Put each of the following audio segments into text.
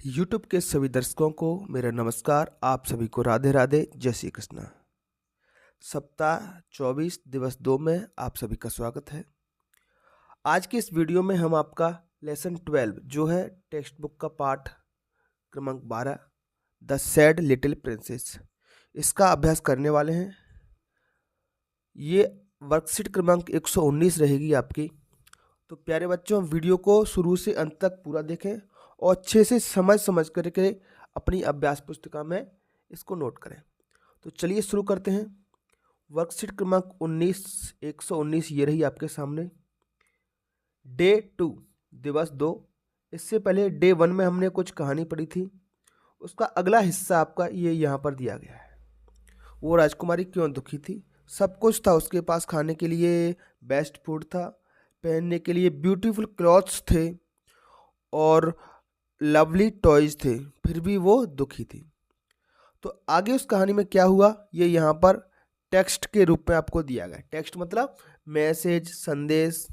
YouTube के सभी दर्शकों को मेरा नमस्कार। आप सभी को राधे राधे, जय श्री कृष्णा। सप्ताह 24 दिवस 2 में आप सभी का स्वागत है। आज की इस वीडियो में हम आपका लेसन 12 जो है टेक्स्ट बुक का पाठ क्रमांक 12 द सैड लिटिल प्रिंसेस, इसका अभ्यास करने वाले हैं। ये वर्कशीट क्रमांक 119 रहेगी आपकी। तो प्यारे बच्चों, वीडियो को शुरू से अंत तक पूरा देखें और अच्छे से समझ करके अपनी अभ्यास पुस्तिका में इसको नोट करें। तो चलिए शुरू करते हैं। वर्कशीट क्रमांक 119 ये रही आपके सामने। डे 2 दिवस 2। इससे पहले डे 1 में हमने कुछ कहानी पढ़ी थी, उसका अगला हिस्सा आपका ये यहाँ पर दिया गया है। वो राजकुमारी क्यों दुखी थी? सब कुछ था उसके पास, खाने के लिए बेस्ट फूड था, पहनने के लिए ब्यूटीफुल क्लॉथ्स थे और लवली टॉयज थे, फिर भी वो दुखी थी। तो आगे उस कहानी में क्या हुआ ये यहाँ पर टेक्स्ट के रूप में आपको दिया गया। टेक्स्ट मतलब मैसेज, संदेश।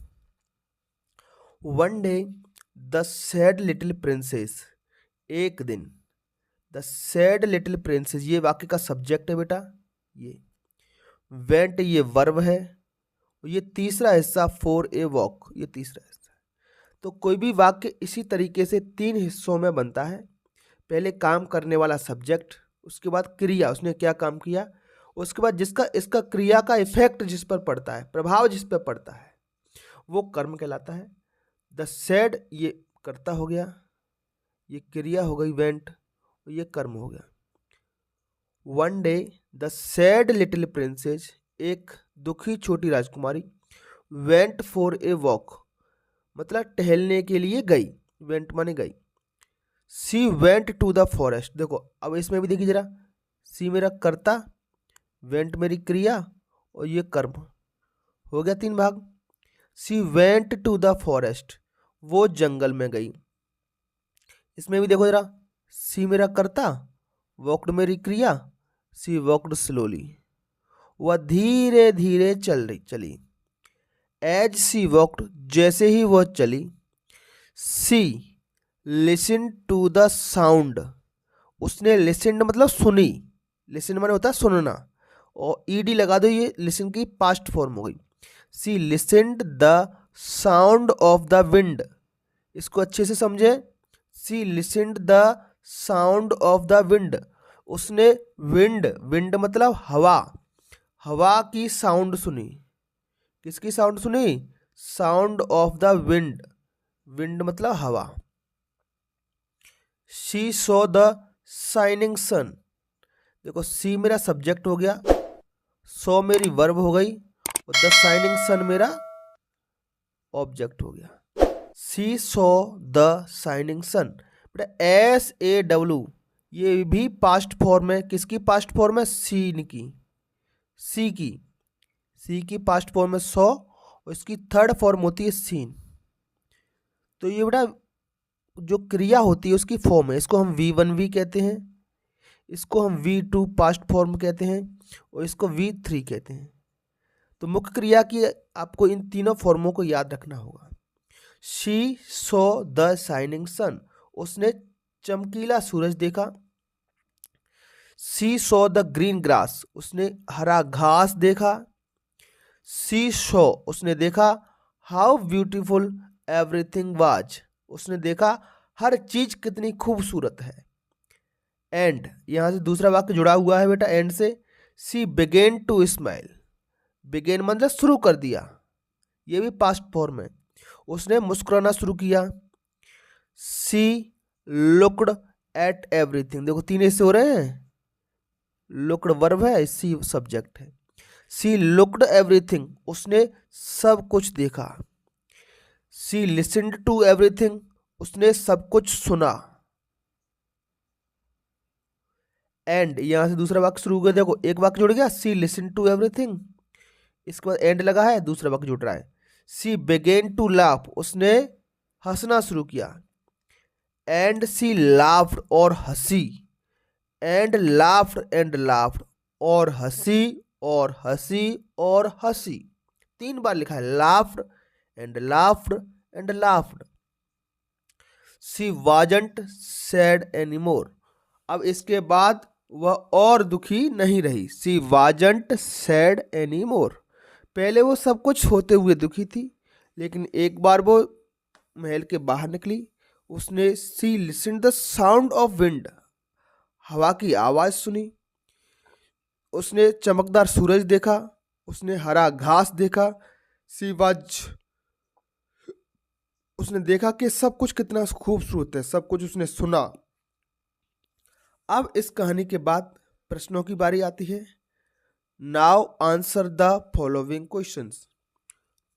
One day the sad little princess, एक दिन। द सैड लिटिल प्रिंसेस ये वाक्य का सब्जेक्ट है बेटा। ये वेंट ये वर्ब है। ये तीसरा हिस्सा फॉर ए वॉक, ये तीसरा हिस्सा। तो कोई भी वाक्य इसी तरीके से 3 हिस्सों में बनता है। पहले काम करने वाला सब्जेक्ट, उसके बाद क्रिया, उसने क्या काम किया, उसके बाद जिसका इसका क्रिया का इफेक्ट जिस पर पड़ता है, प्रभाव जिस पर पड़ता है, वो कर्म कहलाता है। द सैड ये कर्ता हो गया, ये क्रिया हो गई वेंट, और ये कर्म हो गया। One day the sad little princess, एक दुखी छोटी राजकुमारी, वेंट फॉर ए वॉक मतलब टहलने के लिए गई, वेंट माने गई। सी वेंट टू द फॉरेस्ट, देखो अब इसमें भी देखिए जरा, सी मेरा कर्ता, वेंट मेरी क्रिया और ये कर्म, हो गया 3 भाग। सी वेंट टू द फॉरेस्ट, वो जंगल में गई। इसमें भी देखो जरा, सी मेरा कर्ता, वॉक्ड मेरी क्रिया, सी वॉक्ड स्लोली, वह धीरे धीरे चली। एज सी वॉक्ड, जैसे ही वह चली। सी लिसन टू द साउंड, उसने लिसन मतलब सुनी, लिसन माने होता है सुनना, और ईडी लगा दो, ये लिसन की पास्ट फॉर्म हो गई। She listened the sound of the wind, इसको अच्छे से समझे। She listened the sound of the wind, उसने विंड मतलब हवा, हवा की साउंड सुनी। किसकी साउंड सुनी? Sound of the wind, wind मतलब हवा। She saw the shining sun, देखो सी मेरा सब्जेक्ट हो गया, सॉ मेरी वर्ब हो गई और द शाइनिंग सन मेरा ऑब्जेक्ट हो गया। सी सॉ द शाइनिंग सन, बेटा SAW ये भी पास्ट फॉर्म है। किसकी पास्ट फॉर्म है? सीन की, सी की पास्ट फॉर्म है सॉ, और इसकी थर्ड फॉर्म होती है सीन। तो ये बेटा जो क्रिया होती है उसकी फॉर्म है, इसको हम V1V कहते हैं, इसको हम V2 पास्ट फॉर्म कहते हैं और इसको V3 कहते हैं। तो मुख्य क्रिया की आपको इन तीनों फॉर्मों को याद रखना होगा। शी सॉ द शाइनिंग सन, उसने चमकीला सूरज देखा। सी सॉ द ग्रीन ग्रास, उसने हरा घास देखा। सी सॉ, उसने देखा हाउ ब्यूटीफुल एवरीथिंग वाज, उसने देखा हर चीज कितनी खूबसूरत है। एंड यहां से दूसरा वाक्य जुड़ा हुआ है बेटा एंड से। सी बिगेन टू स्माइल, बिगेन मतलब शुरू कर दिया, ये भी पास्ट फॉर्म है, उसने मुस्कुराना शुरू किया। सी लुक्ड एट एवरीथिंग, देखो 3 हिस्से हो रहे हैं, लुक्ड वर्ब है, सी सब्जेक्ट है। सी लुक्ड एवरीथिंग, उसने सब कुछ देखा। सी लिसन्ड टू एवरीथिंग, उसने सब कुछ सुना। एंड यहां से दूसरा वाक्य शुरू हो गया, देखो एक वाक्य जुड़ गया, सी लिसन टू एवरीथिंग, इसके बाद एंड लगा है, दूसरा वाक्य जुड़ रहा है। सी बिगेन टू लाफ, उसने हंसना शुरू किया। एंड सी लाफ्ड और हंसी, एंड लाफ्ड और हंसी और हंसी और हंसी, 3 बार लिखा है, laughed and laughed and laughed. She wasn't sad anymore. अब इसके बाद वह और दुखी नहीं रही। She wasn't sad anymore. पहले वो सब कुछ होते हुए दुखी थी, लेकिन एक बार वो महल के बाहर निकली, उसने she listen the sound of wind, हवा की आवाज सुनी, उसने चमकदार सूरज देखा, उसने हरा घास देखा। सी वाज उसने देखा कि सब कुछ कितना खूबसूरत है, सब कुछ उसने सुना। अब इस कहानी के बाद प्रश्नों की बारी आती है। Now answer the following questions,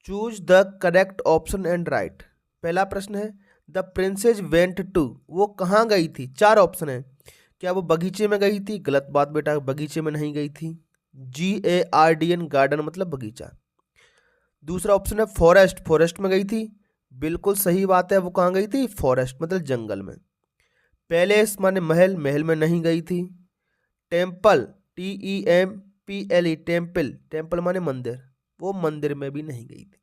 choose the correct option and right. पहला प्रश्न है, द प्रिंसेस वेंट टू, वो कहाँ गई थी? चार ऑप्शन है। क्या वो बगीचे में गई थी? गलत बात बेटा, बगीचे में नहीं गई थी। GARDN, गार्डन मतलब बगीचा। दूसरा ऑप्शन है फॉरेस्ट, फॉरेस्ट में गई थी। बिल्कुल सही बात है, वो कहाँ गई थी? फॉरेस्ट मतलब जंगल में। पैलेस माने महल, महल में नहीं गई थी। टेम्पल, TEMPLE, टेम्पल, टेम्पल माने मंदिर, वो मंदिर में भी नहीं गई थी।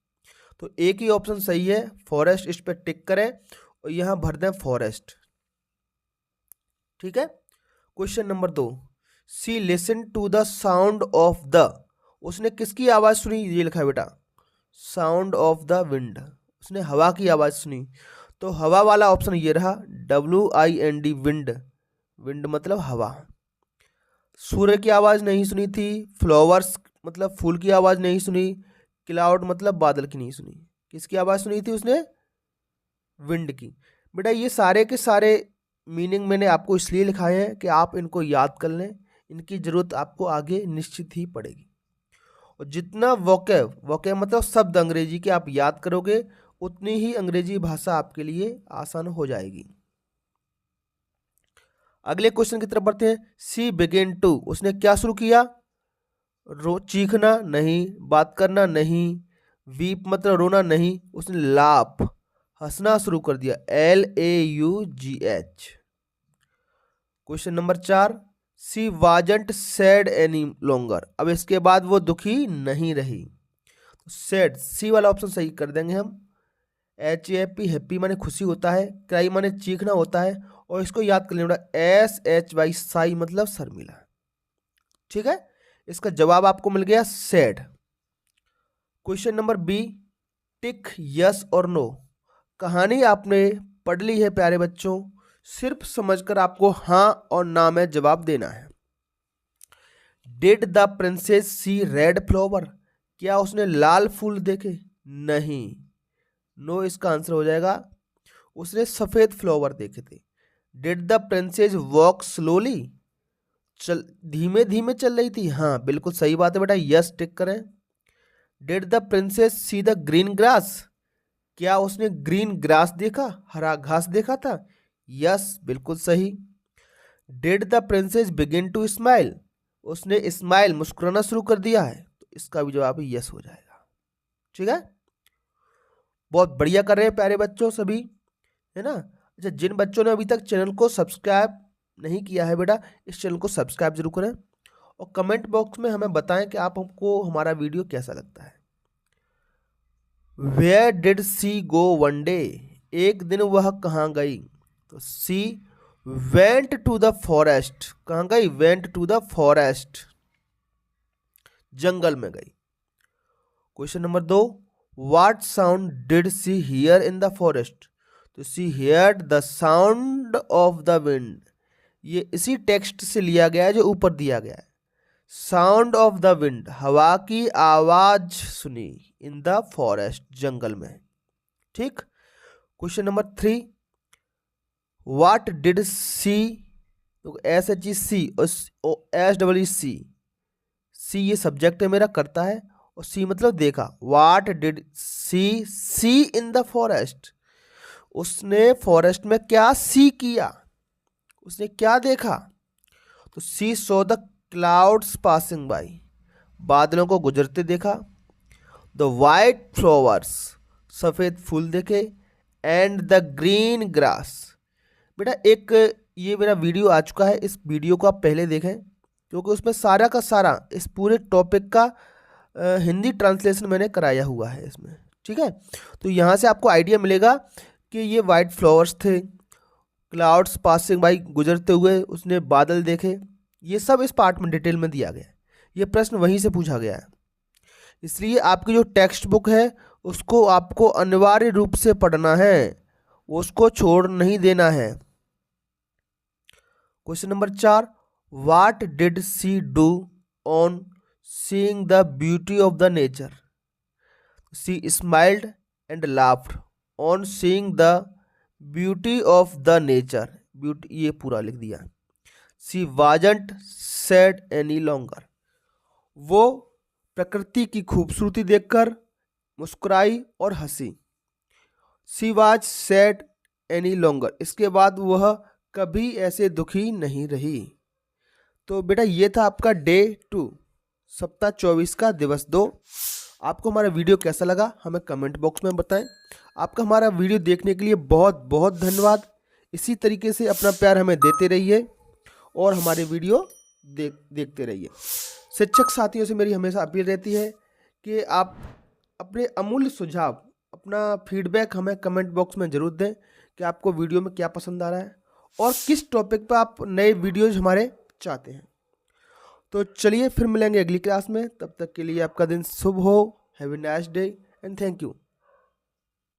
तो एक ही ऑप्शन सही है, फॉरेस्ट। इस पर टिक करें और यहां भर दें फॉरेस्ट। ठीक है। Question number 2, she listen to the sound of the, उसने किसकी आवाज सुनी? ये लिखा है बेटा, साउंड ऑफ द विंड, उसने हवा की आवाज सुनी। तो हवा वाला ऑप्शन ये रहा, WIND, विंड, विंड मतलब हवा। सूर्य की आवाज नहीं सुनी थी, फ्लावर्स मतलब फूल की आवाज नहीं सुनी, क्लाउड मतलब बादल की नहीं सुनी। किसकी आवाज सुनी थी उसने? विंड की। बेटा ये सारे के सारे मीनिंग मैंने आपको इसलिए लिखाए हैं कि आप इनको याद कर लें, इनकी जरूरत आपको आगे निश्चित ही पड़ेगी। और जितना वोकैब मतलब शब्द अंग्रेजी के आप याद करोगे, उतनी ही अंग्रेजी भाषा आपके लिए आसान हो जाएगी। अगले क्वेश्चन की तरफ बढ़ते हैं। सी बिगिन टू, उसने क्या शुरू किया? चीखना नहीं, बात करना नहीं, वीप मतलब रोना नहीं, उसने लाफ, हंसना शुरू कर दिया, LAUGH। क्वेश्चन नंबर 4, सी वाजंट सैड एनी लॉन्गर, अब इसके बाद वो दुखी नहीं रही। सैड, सी वाला ऑप्शन सही कर देंगे हम। HAP, हैप्पी माने खुशी होता है, क्राई माने चीखना होता है, और इसको याद कर लेना, SHY, साई मतलब शर्मिला। ठीक है, इसका जवाब आपको मिल गया सैड। क्वेश्चन नंबर B, टिक यस और नो। कहानी आपने पढ़ ली है प्यारे बच्चों, सिर्फ समझकर आपको हाँ और ना में जवाब देना है। Did the princess see red flower, क्या उसने लाल फूल देखे? नहीं, नो इसका आंसर हो जाएगा। उसने सफेद फ्लावर देखे थे। Did the princess walk slowly, चल धीमे धीमे चल रही थी? हाँ बिल्कुल सही बात है बेटा, यस टिक करें। Did the princess see the green grass, क्या उसने ग्रीन ग्रास देखा, हरा घास देखा था? यस बिल्कुल सही। Did the princess begin to smile, उसने स्माइल मुस्कुराना शुरू कर दिया है? तो इसका भी जवाब यस हो जाएगा। ठीक है, बहुत बढ़िया कर रहे हैं प्यारे बच्चों सभी, है ना। अच्छा, जिन बच्चों ने अभी तक चैनल को सब्सक्राइब नहीं किया है बेटा, इस चैनल को सब्सक्राइब जरूर करें और कमेंट बॉक्स में हमें बताएं कि आप हमको हमारा वीडियो कैसा लगता है। Where did she go one day, एक दिन वह कहाँ गई? तो she went to the forest, कहाँ गई? वेंट टू द फॉरेस्ट, जंगल में गई। Question number 2, what sound did she hear in the forest? तो she heard the sound of the wind, ये इसी टेक्स्ट से लिया गया है जो ऊपर दिया गया है। साउंड ऑफ द विंड, हवा की आवाज सुनी, इन द फॉरेस्ट, जंगल में। ठीक। क्वेश्चन नंबर 3, व्हाट डिड सी, तो SHEC और SEEC, सी ये सब्जेक्ट है मेरा, करता है, और सी मतलब देखा। What did she see in the forest, उसने फॉरेस्ट में क्या सी किया, उसने क्या देखा? तो she saw the clouds passing by, बादलों को गुजरते देखा। द वाइट फ्लावर्स, सफेद फूल देखे। एंड द ग्रीन ग्रास, बेटा एक ये मेरा वीडियो आ चुका है, इस वीडियो को आप पहले देखें, क्योंकि उसमें सारा का सारा इस पूरे टॉपिक का हिंदी ट्रांसलेशन मैंने कराया हुआ है इसमें। ठीक है, तो यहाँ से आपको आइडिया मिलेगा कि ये वाइट फ्लावर्स थे, क्लाउड्स पासिंग बाई, गुजरते हुए उसने बादल देखे। ये सब इस पार्ट में डिटेल में दिया गया है, ये प्रश्न वहीं से पूछा गया है। इसलिए आपकी जो टेक्स्ट बुक है उसको आपको अनिवार्य रूप से पढ़ना है, उसको छोड़ नहीं देना है। Question number 4, what did she do on seeing the beauty of the nature? She smiled and laughed on seeing the beauty of the nature. Beauty ये पूरा लिख दिया। She wasn't sad any longer, वो प्रकृति की खूबसूरती देखकर मुस्कुराई और हंसी। She was sad any longer, इसके बाद वह कभी ऐसे दुखी नहीं रही। तो बेटा ये था आपका डे 2, सप्ताह 24 का दिवस 2। आपको हमारा वीडियो कैसा लगा हमें कमेंट बॉक्स में बताएं। आपका हमारा वीडियो देखने के लिए बहुत बहुत धन्यवाद। इसी तरीके से अपना प्यार हमें देते रहिए और हमारे वीडियो देखते रहिए। शिक्षक साथियों से मेरी हमेशा अपील रहती है कि आप अपने अमूल्य सुझाव, अपना फीडबैक हमें कमेंट बॉक्स में ज़रूर दें कि आपको वीडियो में क्या पसंद आ रहा है और किस टॉपिक पर आप नए वीडियोज हमारे चाहते हैं। तो चलिए फिर मिलेंगे अगली क्लास में, तब तक के लिए आपका दिन शुभ हो। Have a nice day and thank you.